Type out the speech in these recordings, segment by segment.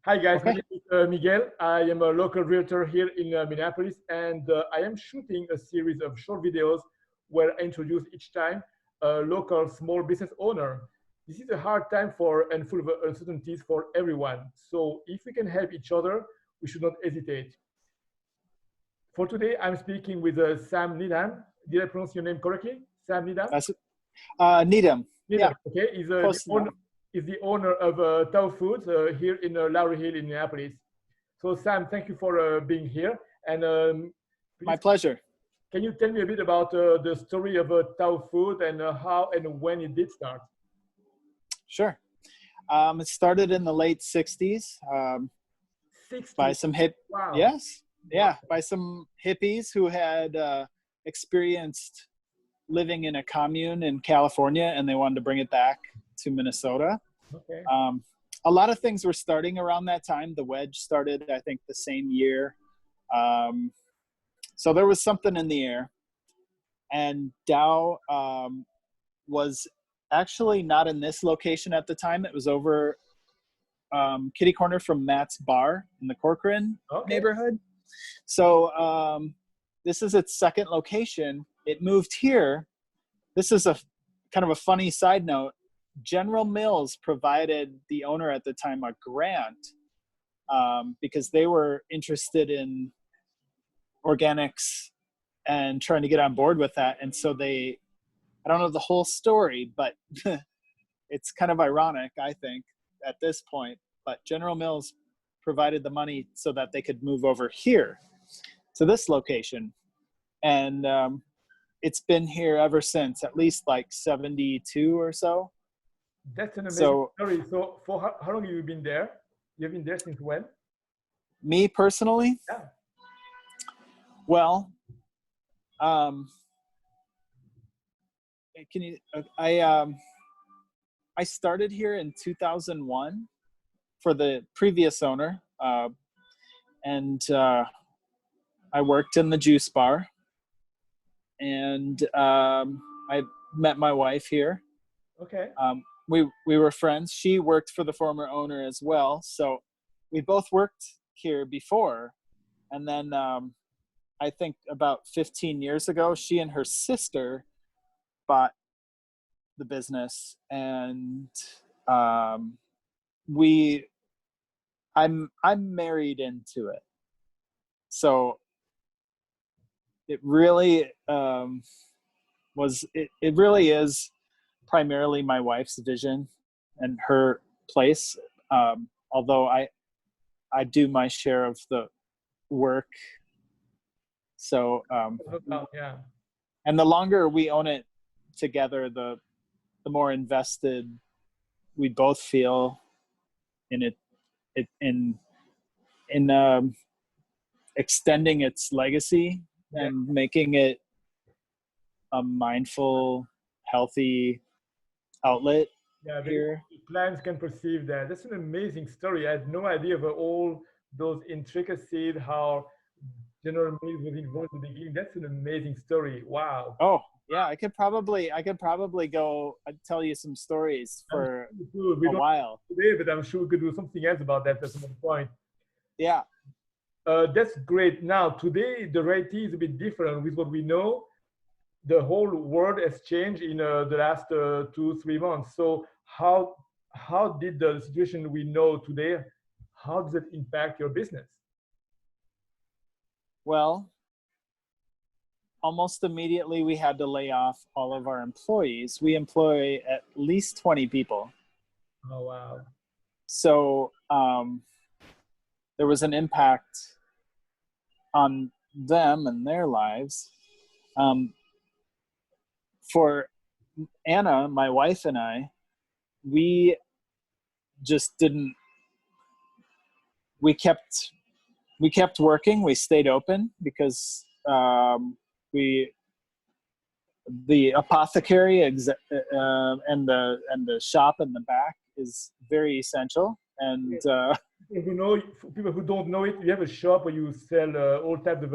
Hi guys, my Okay. name is Miguel. I am a local realtor here in Minneapolis, and I am shooting a series of short videos where I introduce each time a local small business owner. This is a hard time for and full of uncertainties for everyone. So if we can help each other, we should not hesitate. For today, I'm speaking with Sam Needham. Did I pronounce your name correctly? Sam Needham? That's Needham. Needham, Yeah, okay. close enough. Is the owner of Tao Foods here in Lowry Hill in Minneapolis. So Sam, thank you for being here. And My please, pleasure. can you tell me a bit about the story of Tao Food and how and when it did start? Sure. It started in the late 60s by 60. some Wow. yes, yeah, by some hippies who had experienced living in a commune in California, and they wanted to bring it back to Minnesota. Okay. A lot of things were starting around that time. The Wedge started, I think, the same year. So there was something in the air. And Dow was actually not in this location at the time. It was over kitty corner from Matt's Bar in the Corcoran neighborhood. So this is its second location. It moved here. This is a kind of a funny side note. General Mills provided the owner at the time a grant because they were interested in organics and trying to get on board with that. And so I don't know the whole story, but it's kind of ironic, I think, at this point. But General Mills provided the money so that they could move over here to this location. And it's been here ever since, at least like 72 or so. That's an amazing story. So for how long have you been there? You've been there since when? Me personally? Yeah. Well, I started here in 2001 for the previous owner, and I worked in the juice bar, and I met my wife here. Okay. We were friends. She worked for the former owner as well, so we both worked here before, and then I think about 15 years ago, she and her sister bought the business, and I'm married into it. So it really it really is primarily my wife's vision and her place. Although I do my share of the work. So yeah. And the longer we own it together, the more invested we both feel in it in extending its legacy and making it a mindful, healthy outlet. Yeah, here. clients can perceive that. That's an amazing story. I had no idea of all those intricacies, how General Mills was involved in the beginning. That's an amazing story. Wow. Oh, yeah, I could probably go tell you some stories for a while. Today, but I'm sure we could do something else about that at some point. Yeah. That's great. Now, today, the reality is a bit different with what we know. The whole world has changed in the last 2-3 months. So how did the situation we know today, how does it impact your business? Well, almost immediately we had to lay off all of our employees. We employ at least 20 people. Oh, wow. So there was an impact on them and their lives. For Anna, my wife, and I, we just didn't, we kept working. We stayed open because the apothecary and the shop in the back is very essential. And people who don't know it, you have a shop where you sell all types of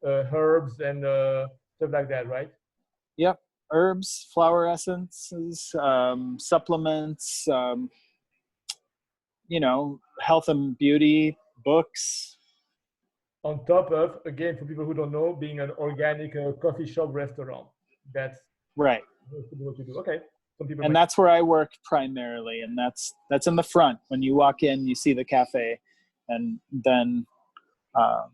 herbs and stuff like that, right? Yep. Herbs, flower essences, supplements, health and beauty, books. On top of, again, for people who don't know, being an organic coffee shop restaurant. That's Right. what you do. Okay. Some people And might. that's where I work primarily. And that's in the front. When you walk in, you see the cafe, and then uh,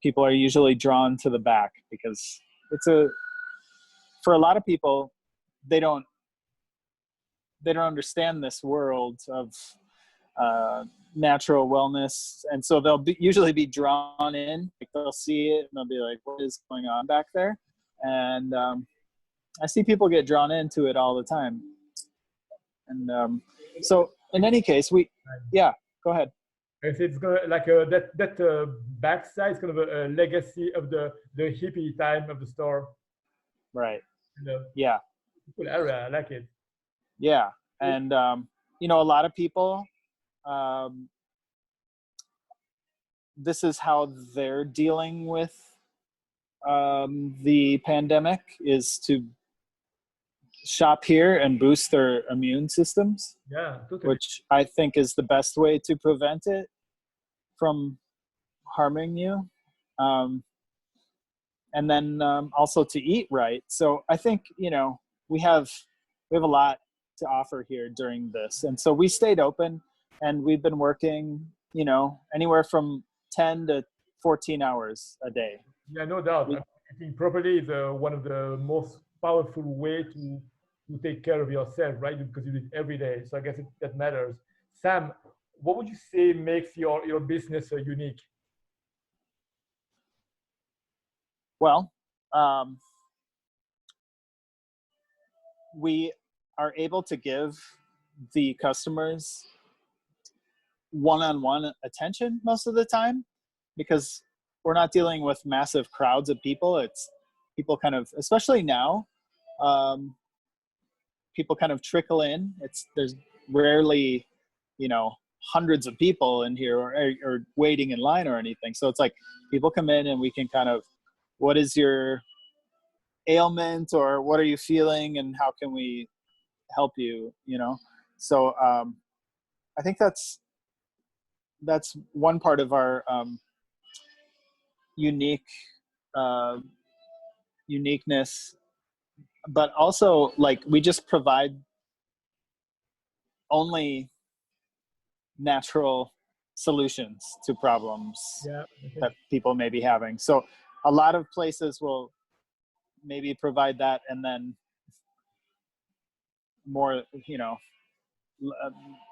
people are usually drawn to the back because for a lot of people, they don't understand this world of natural wellness, and so they'll usually be drawn in. Like they'll see it and they'll be like, "What is going on back there?" And I see people get drawn into it all the time. And so, in any case, go ahead. It's gonna like that backside is kind of a legacy of the hippie time of the store. Right. You know, Yeah. cool area. I like it. Yeah. And a lot of people, this is how they're dealing with the pandemic, is to shop here and boost their immune systems, Yeah, totally. which I think is the best way to prevent it from harming you. And then also to eat right. So I think, we have a lot to offer here during this. And so we stayed open, and we've been working, anywhere from 10 to 14 hours a day. Yeah, no doubt. Eating properly is one of the most powerful way to take care of yourself, right? Because you do it every day. So I guess that matters. Sam, what would you say makes your business unique? Well, we are able to give the customers one-on-one attention most of the time, because we're not dealing with massive crowds of people. It's people kind of, especially now, people kind of trickle in. There's rarely, hundreds of people in here or waiting in line or anything. So it's like people come in and we can kind of, what is your ailment, or what are you feeling, and how can we help you? So I think that's one part of our uniqueness, but also, like, we just provide only natural solutions to problems Yeah. that people may be having. So a lot of places will maybe provide that, and then more,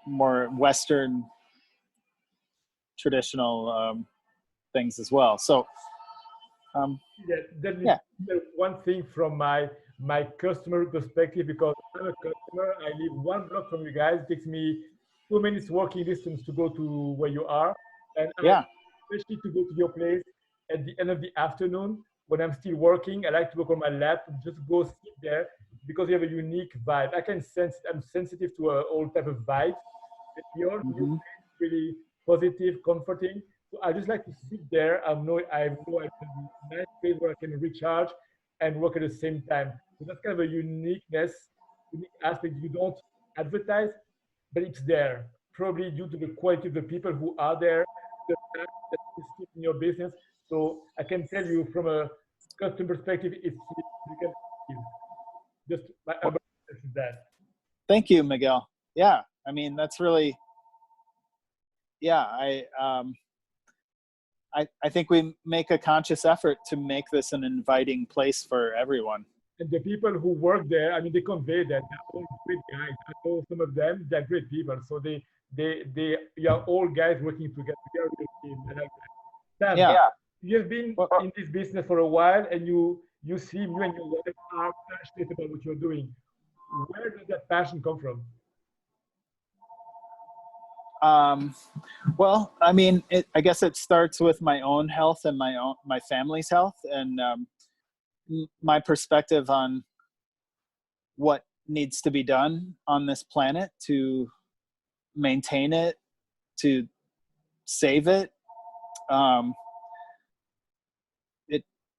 more Western traditional things as well. So Yeah, definitely. yeah. One thing from my customer perspective, because I'm a customer, I live 1 block from you guys. It takes me 2 minutes walking distance to go to where you are, and Yeah. especially to go to your place at the end of the afternoon when I'm still working. I like to work on my laptop, just go sit there because you have a unique vibe. I can sense it. I'm sensitive to all type of vibes. And yours, Mm-hmm. really positive, comforting. So I just like to sit there. I know I can be a nice place where I can recharge and work at the same time. So that's kind of a unique aspect. You don't advertise, but it's there. Probably due to the quality of the people who are there, the fact that you sit in your business. So I can tell you from a customer perspective, you can just my is that. Thank you, Miguel. Yeah, I mean, that's really, yeah, I think we make a conscious effort to make this an inviting place for everyone. And the people who work there, I mean, they convey that they're all great guys. I know some of them, they're great people. So they are all guys working together. We are a real team. And Sam, Yeah. you have been in this business for a while, and you seem you and your wife are passionate about what you're doing. Where does that passion come from? Well, I mean, I guess it starts with my own health and my family's health, and my perspective on what needs to be done on this planet to maintain it, to save it.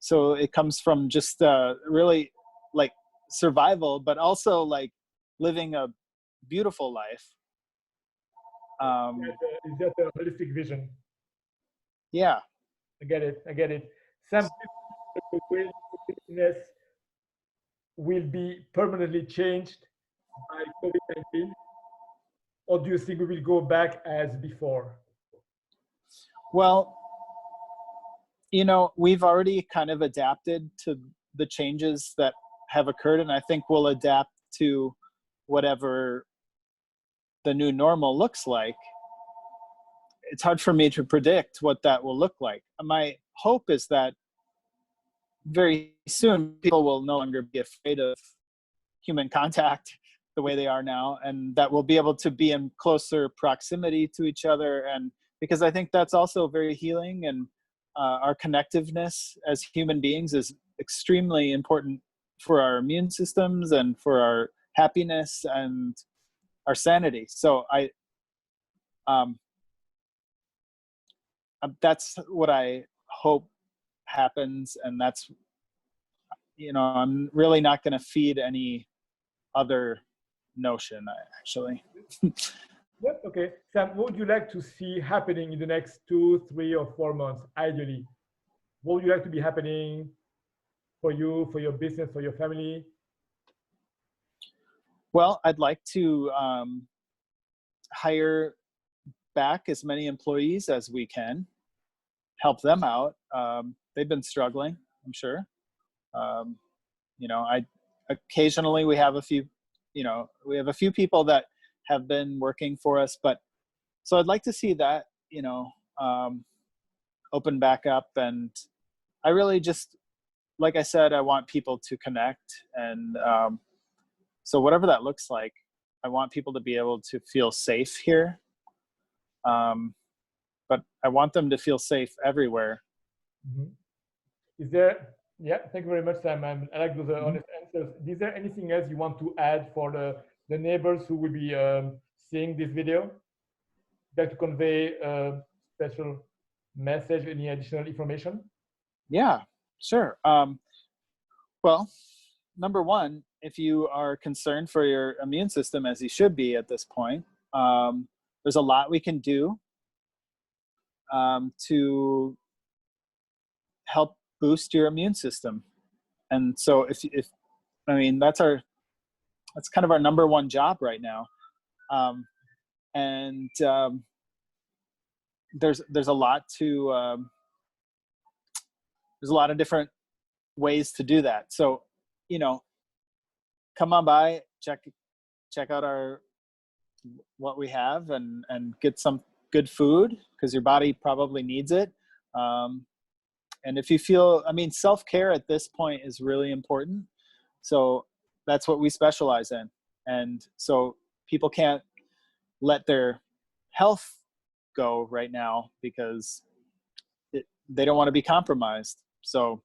So it comes from just really like survival, but also like living a beautiful life. Is that a holistic vision? Yeah. I get it. I get it. Sam, the way business will be permanently changed by COVID-19, or do you think we will go back as before? Well, we've already kind of adapted to the changes that have occurred, and I think we'll adapt to whatever the new normal looks like. It's hard for me to predict what that will look like. My hope is that very soon people will no longer be afraid of human contact the way they are now, and that we'll be able to be in closer proximity to each other. And because I think that's also very healing, and our connectiveness as human beings is extremely important for our immune systems and for our happiness and our sanity. So that's what I hope happens, and that's, I'm really not going to feed any other notion, actually. Yep. Okay. Sam, what would you like to see happening in the next 2, 3, or 4 months, ideally? What would you like to be happening for you, for your business, for your family? Well, I'd like to hire back as many employees as we can, help them out. They've been struggling, I'm sure. Occasionally we have a few people that have been working for us, but so I'd like to see that, open back up. And I really just, like I said, I want people to connect. And so whatever that looks like, I want people to be able to feel safe here. But I want them to feel safe everywhere. Mm-hmm. Thank you very much, Sam. I like those honest answers. Is there anything else you want to add for the neighbors who will be seeing this video? Would you like to convey a special message, any additional information? Yeah, sure. Well, number one, if you are concerned for your immune system, as you should be at this point, there's a lot we can do to help boost your immune system. And so that's kind of our number one job right now. There's a lot there's a lot of different ways to do that. So, come on by, check out what we have, and get some good food, because your body probably needs it. And if you feel, self-care at this point is really important. So that's what we specialize in. And so people can't let their health go right now because they don't want to be compromised. So,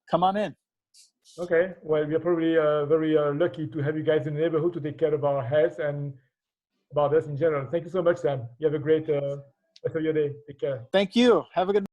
come on in. Okay. Well, we are probably very lucky to have you guys in the neighborhood to take care of our health and about us in general. Thank you so much, Sam. You have a great rest of your day. Take care. Thank you. Have a good